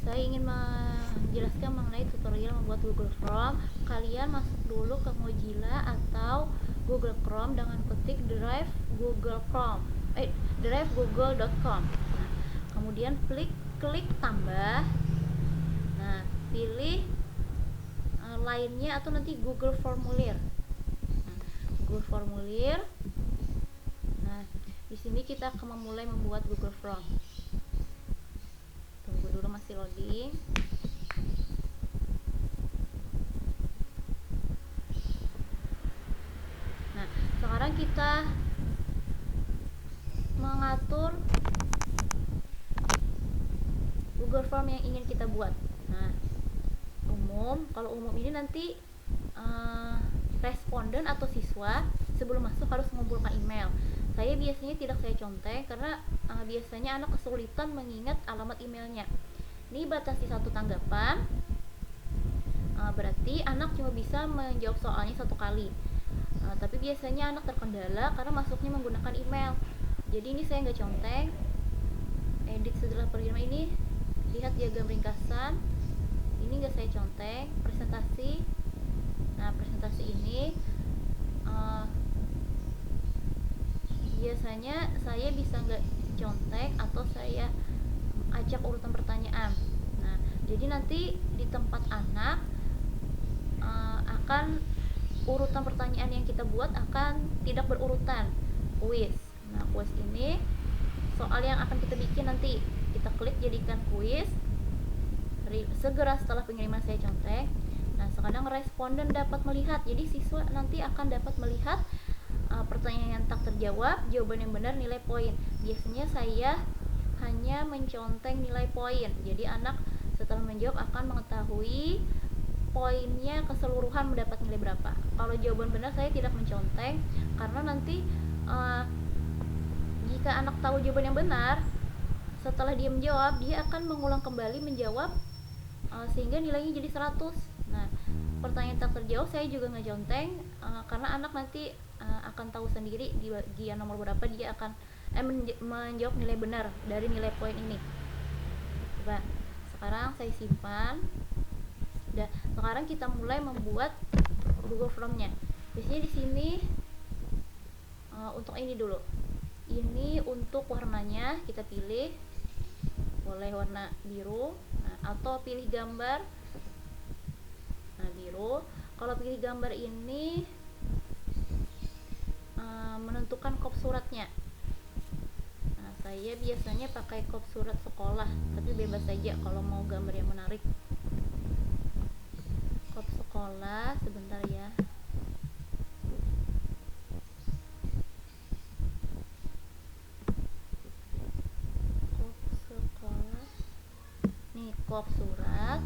saya ingin menjelaskan mengenai tutorial membuat Google Form. Kalian masuk dulu ke Mozilla atau Google Chrome dengan ketik drive google.com. Nah, kemudian klik tambah. Nah, pilih lainnya atau nanti Google Formulir. Nah, Google Formulir. Nah, di sini kita akan memulai membuat Google Form. Tunggu dulu, masih loading. Nah, sekarang kita mengatur Google Form yang ingin kita buat. Nah, kalau umum ini nanti responden atau siswa sebelum masuk harus mengumpulkan email. Saya biasanya tidak saya contek karena biasanya anak kesulitan mengingat alamat emailnya. Ini batasi 1 tanggapan, berarti anak cuma bisa menjawab soalnya 1 kali. Tapi biasanya anak terkendala karena masuknya menggunakan email. Jadi ini saya nggak contek. Edit setelah pengiriman ini, lihat diagram ringkasan. Ini nggak saya contek. Presentasi. Nah, presentasi ini biasanya saya bisa nggak contek atau saya acak urutan pertanyaan. Nah, jadi nanti di tempat anak akan urutan pertanyaan yang kita buat akan tidak berurutan. Kuis. Nah, kuis ini soal yang akan kita bikin nanti kita klik jadikan kuis. Segera setelah pengiriman saya contek. Nah, sekarang responden dapat melihat. Jadi siswa nanti akan dapat melihat pertanyaan yang tak terjawab, jawaban yang benar, nilai poin. Biasanya saya hanya mencontek nilai poin. Jadi anak setelah menjawab akan mengetahui poinnya keseluruhan mendapat nilai berapa. Kalau jawaban benar saya tidak mencontek karena nanti jika anak tahu jawaban yang benar, setelah dia menjawab dia akan mengulang kembali menjawab sehingga nilainya jadi 100. Nah, pertanyaan tak terjawab saya juga nggak contek karena anak nanti akan tahu sendiri di bagian nomor berapa dia akan menjawab nilai benar dari nilai poin ini. Coba sekarang saya simpan. Udah, sekarang kita mulai membuat Google Form-nya. Biasanya di sini untuk ini dulu. Ini untuk warnanya kita pilih, boleh warna biru, atau pilih gambar. Nah, biru. Kalau pilih gambar ini menentukan kop suratnya. Nah, saya biasanya pakai kop surat sekolah, tapi bebas saja kalau mau gambar yang menarik. Kop sekolah, sebentar ya. Kop sekolah. Nih, kop surat.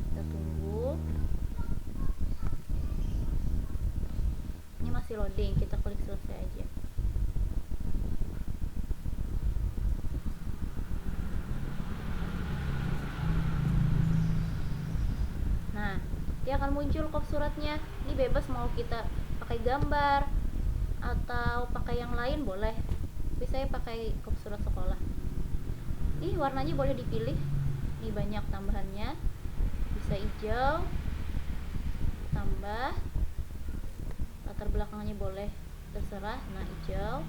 Kita tunggu. Ini masih loading, kita klik selesai aja. Nah, dia akan muncul kop suratnya. Ini bebas mau kita pakai gambar atau pakai yang lain boleh. Tapi saya pakai kop surat sekolah. Ini warnanya boleh dipilih. Ini banyak tambahannya. Bisa hijau, tambah, latar belakangnya boleh terserah. Nah, hijau.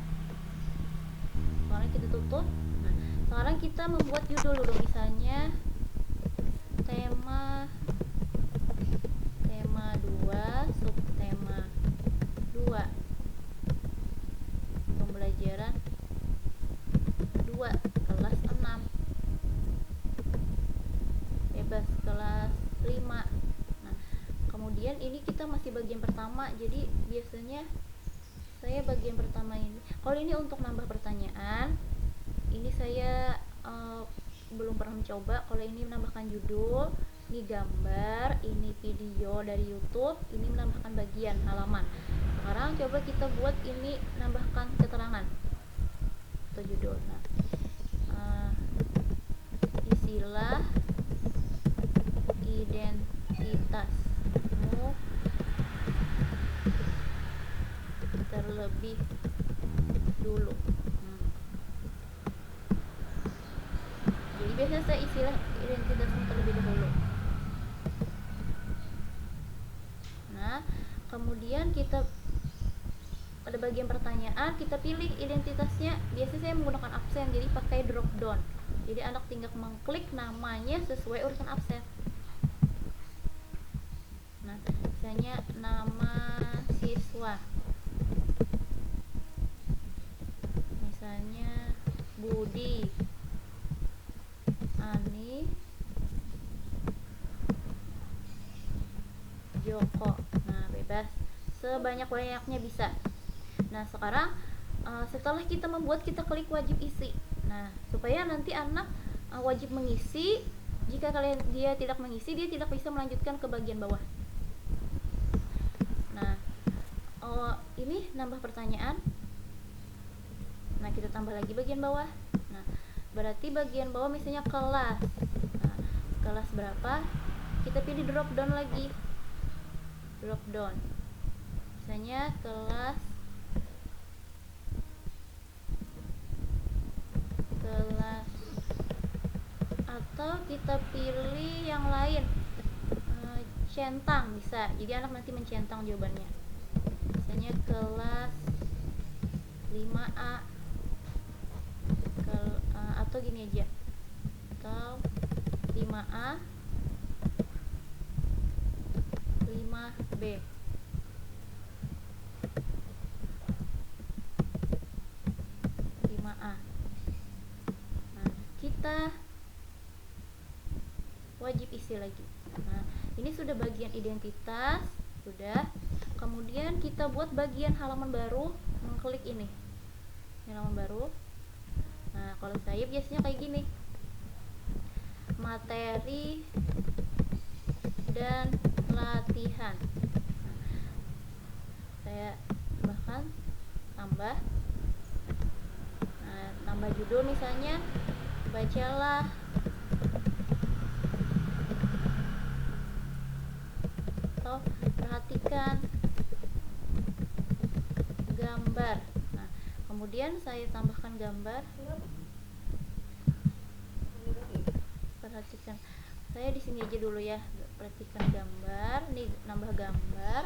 Sekarang kita tutup. Nah, sekarang kita membuat judul dulu, misalnya tema 2, subtema 2, pembelajaran 2, kelas 6, bebas kelas 5. Nah, kemudian ini kita masih bagian pertama, jadi biasanya saya bagian pertama ini. Kalau ini untuk nambah pertanyaan, ini saya belum pernah mencoba. Kalau ini menambahkan judul, ini gambar, ini video dari YouTube, ini menambahkan bagian halaman. Sekarang coba kita buat ini menambahkan keterangan atau judul. Nah, isilah identitasmu terlebih dulu. bisa saya isilah identitasnya terlebih dahulu. Nah, kemudian kita pada bagian pertanyaan kita pilih identitasnya. Biasanya saya menggunakan absen, jadi pakai drop down. Jadi anak tinggal mengklik namanya sesuai urutan absen. Nah, misalnya nama siswa, misalnya Budi, Ani, Joko. Nah, bebas sebanyak-banyaknya bisa. Nah, sekarang setelah kita membuat, kita klik wajib isi. Nah, supaya nanti anak wajib mengisi. Jika dia tidak mengisi, dia tidak bisa melanjutkan ke bagian bawah. Nah, ini nambah pertanyaan. Nah, kita tambah lagi bagian bawah. Nah, berarti bagian bawah misalnya kelas. Nah, kelas berapa? Kita pilih drop down lagi. Drop down. Misalnya kelas atau kita pilih yang lain, centang bisa, jadi anak nanti mencentang jawabannya. Misalnya kelas 5A atau gini aja, atau 5A 5B. Nah, kita wajib isi lagi. Nah, ini sudah bagian identitas, sudah. Kemudian kita buat bagian halaman baru, mengklik ini halaman baru. Nah, kalau saya biasanya kayak gini, materi dan latihan. Nah, saya bahkan tambah, nambah judul misalnya bacalah atau perhatikan gambar. Nah, kemudian saya tambahkan gambar. Perhatikan, saya di sini aja dulu ya, perhatikan gambar. Nih, nambah gambar.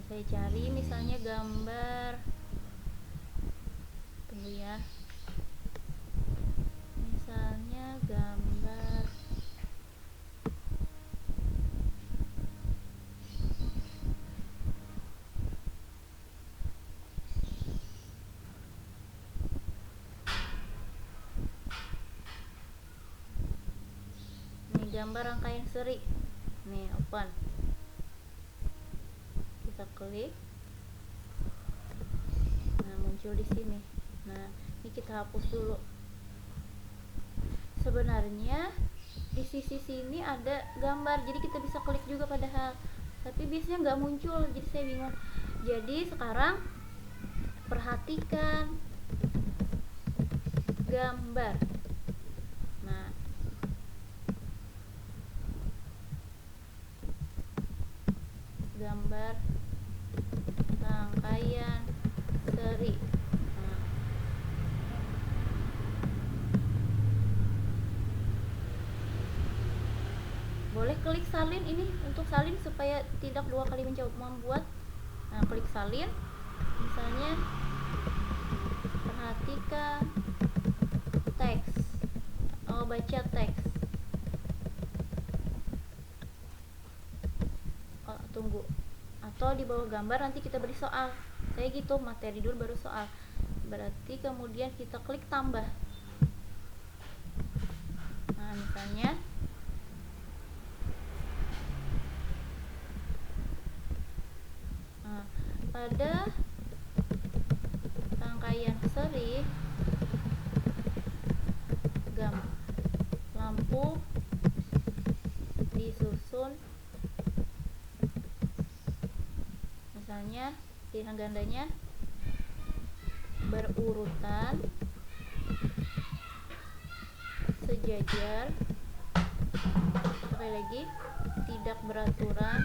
Saya cari misalnya gambar, tunggu ya, misalnya gambar ini, gambar rangkaian seri. Nih, open, kita klik. Nah, muncul di sini. Nah, ini kita hapus dulu. Sebenarnya di sisi sini ada gambar, jadi kita bisa klik juga padahal, tapi biasanya nggak muncul, jadi saya bingung. Jadi sekarang perhatikan gambar. Nah, gambar rangkaian seri. Nah, boleh klik salin ini untuk salin supaya tidak dua kali membuat. Nah, klik salin, misalnya perhatikan teks, baca teks. Tunggu, atau di bawah gambar nanti kita beri soal. Saya gitu, materi dulu baru soal. Berarti kemudian kita klik tambah. Nah, misalnya pada rangkaian seri lampu disusun, misalnya pilihan gandanya berurutan sejajar, sekali lagi tidak beraturan